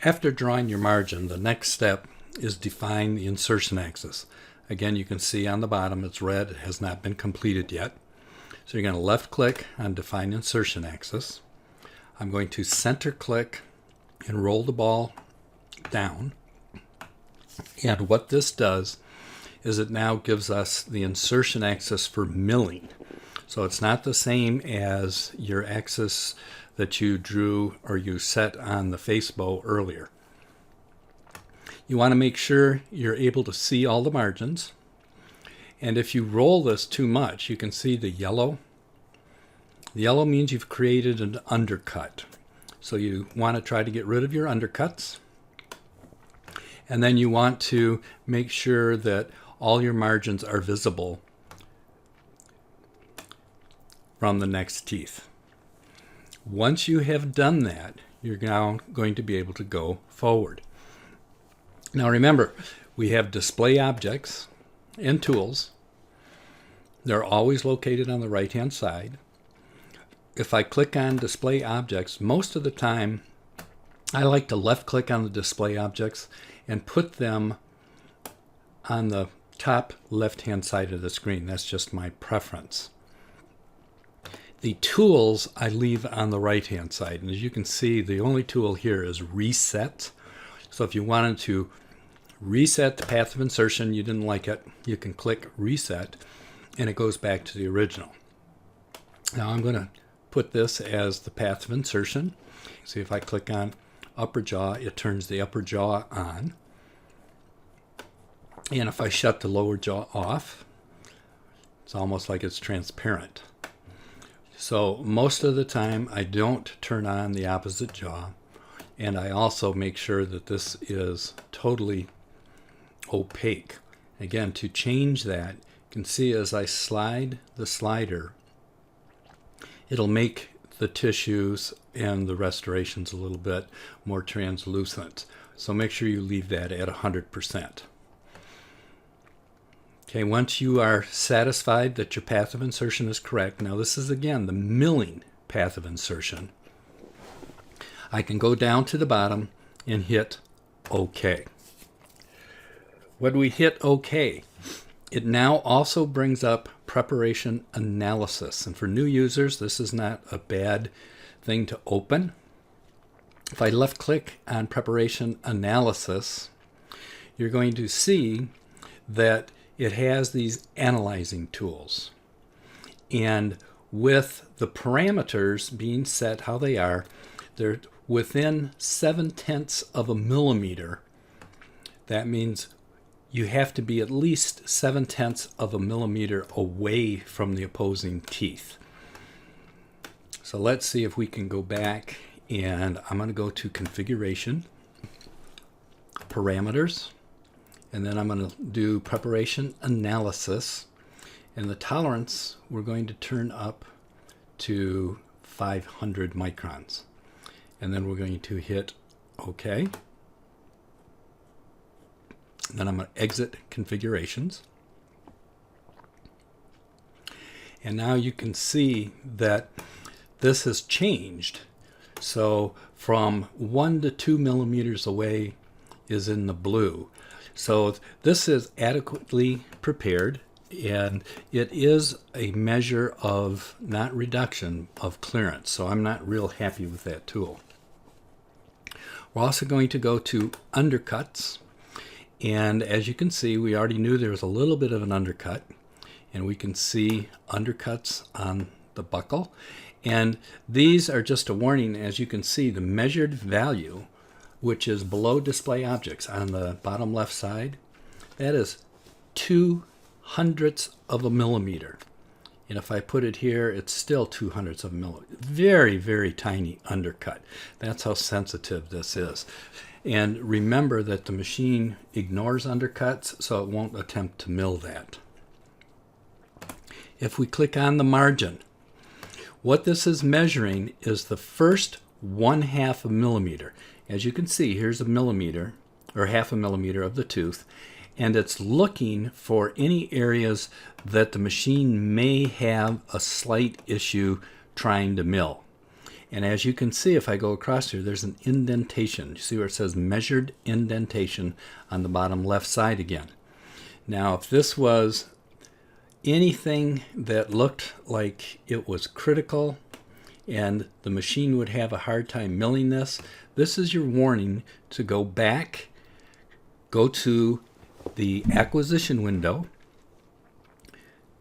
After drawing your margin, the next step is define the insertion axis. Again, you can see on the bottom it's red, it has not been completed yet. So you're going to left click on define insertion axis. I'm going to center click and roll the ball down. And what this does is it now gives us the insertion axis for milling. So it's not the same as your axis that you drew or you set on the face bow earlier. You want to make sure you're able to see all the margins. And if you roll this too much, you can see the yellow. The yellow means you've created an undercut. So you want to try to get rid of your undercuts. And then you want to make sure that all your margins are visible from the next teeth. Once you have done that, you're now going to be able to go forward. Now remember, we have display objects and tools. They're always located on the right-hand side. If I click on display objects, most of the time I like to left click on the display objects and put them on the top left-hand side of the screen. That's just my preference. The tools I leave on the right-hand side, and as you can see, the only tool here is reset. So if you wanted to reset the path of insertion, you didn't like it, you can click reset and it goes back to the original. Now I'm going to put this as the path of insertion. See, if I click on upper jaw, it turns the upper jaw on. And if I shut the lower jaw off, it's almost like it's transparent. So most of the time I don't turn on the opposite jaw, and I also make sure that this is totally opaque. Again, to change that, you can see as I slide the slider, it'll make the tissues and the restorations a little bit more translucent. So make sure you leave that at 100%. Okay, once you are satisfied that your path of insertion is correct, now this is again the milling path of insertion, I can go down to the bottom and hit OK. When we OK, it now also brings up preparation analysis. And for new users, this is not a bad thing to open. If I left click on preparation analysis, you're going to see that it has these analyzing tools. And with the parameters being set how they are, they're within 0.7 of a millimeter. That means you have to be at least 0.7 of a millimeter away from the opposing teeth. So let's see if we can go back, and I'm going to go to configuration, parameters, and then I'm going to do preparation analysis, and the tolerance we're going to turn up to 500 microns, and then we're going to hit OK. Then I'm going to exit configurations, and now you can see that this has changed. So from 1 to 2 millimeters away is in the blue. So this is adequately prepared, and it is a measure of, not reduction, of clearance. So I'm not real happy with that tool. We're also going to go to undercuts. And as you can see, we already knew there was a little bit of an undercut, and we can see undercuts on the buckle. And these are just a warning. As you can see, the measured value, which is below display objects on the bottom left side, that is 0.02 of a millimeter. And if I put it here, it's still 0.02 of a millimeter. Very, very tiny undercut. That's how sensitive this is. And remember that the machine ignores undercuts, so it won't attempt to mill that. If we click on the margin, what this is measuring is the first 1/2 a millimeter. As you can see, here's a millimeter, or 1/2 a millimeter of the tooth, and it's looking for any areas that the machine may have a slight issue trying to mill. And as you can see, if I go across here, there's an indentation. You see where it says measured indentation on the bottom left side again. Now, if this was anything that looked like it was critical and the machine would have a hard time milling this, this is your warning to go back, go to the acquisition window,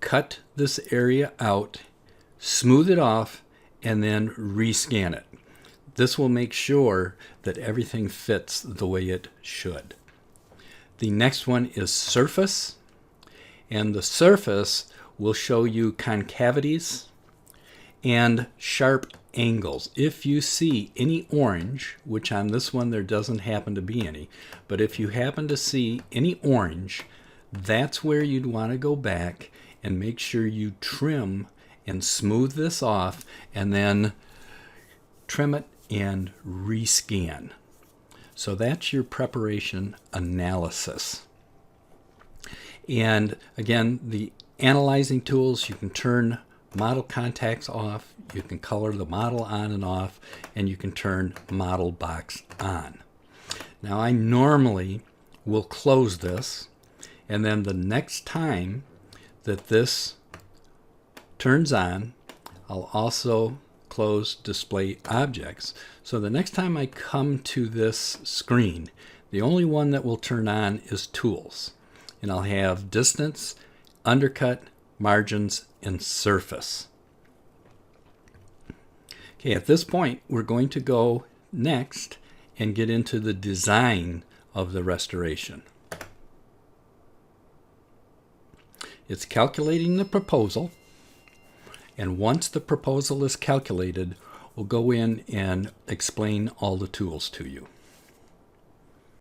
cut this area out, smooth it off, and then rescan it. This will make sure that everything fits the way it should. The next one is surface, and the surface will show you concavities and sharp angles. If you see any orange, which on this one there doesn't happen to be any, but if you happen to see any orange, that's where you'd want to go back and make sure you trim and smooth this off, and then trim it and rescan. So that's your preparation analysis. And again, the analyzing tools, you can turn model contacts off, you can color the model on and off, and you can turn model box on. Now I normally will close this, and then the next time that this turns on, I'll also close display objects. So the next time I come to this screen, the only one that will turn on is tools. And I'll have distance, undercut, margins, and surface. Okay, at this point, we're going to go next and get into the design of the restoration. It's calculating the proposal, and once the proposal is calculated, we'll go in and explain all the tools to you.